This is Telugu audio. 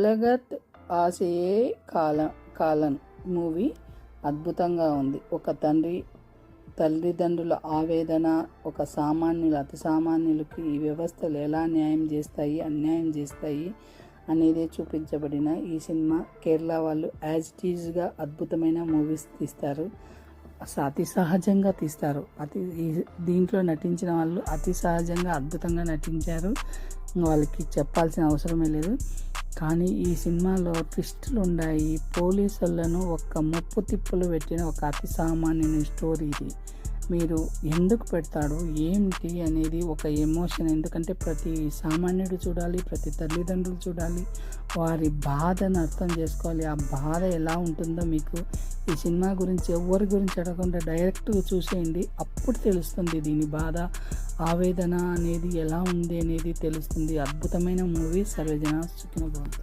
లగత్ ఆశయే కాలన్ మూవీ అద్భుతంగా ఉంది. ఒక తల్లిదండ్రుల ఆవేదన, ఒక అతి సామాన్యులకి ఈ వ్యవస్థలు ఎలా అన్యాయం చేస్తాయి అనేది చూపించబడిన ఈ సినిమా. కేరళ వాళ్ళు యాజ్ ఇట్ ఈజ్గా అద్భుతమైన మూవీస్ తీస్తారు, అతి సహజంగా తీస్తారు. దీంట్లో నటించిన వాళ్ళు అతి సహజంగా అద్భుతంగా నటించారు, వాళ్ళకి చెప్పాల్సిన అవసరమే లేదు. కానీ ఈ సినిమాలో ట్విస్టులు ఉన్నాయి. పోలీసులను ముప్పు తిప్పులు పెట్టిన ఒక అతి సామాన్యుని స్టోరీ ఇది. మీరు ఎందుకు పెడతాడు ఏమిటి అనేది ఒక ఎమోషన్. ఎందుకంటే ప్రతి సామాన్యుడు చూడాలి, ప్రతి తల్లిదండ్రులు చూడాలి, వారి బాధను అర్థం చేసుకోవాలి. ఆ బాధ ఎలా ఉంటుందో మీకు ఈ సినిమా గురించి ఎవరి గురించి అడగకుండా డైరెక్ట్గా చూసేయండి, అప్పుడు తెలుస్తుంది దీని బాధ, ఆవేదన అనేది ఎలా ఉంది అనేది తెలుస్తుంది. అద్భుతమైన మూవీ. సర్వేజన సుఖినో భవంతు.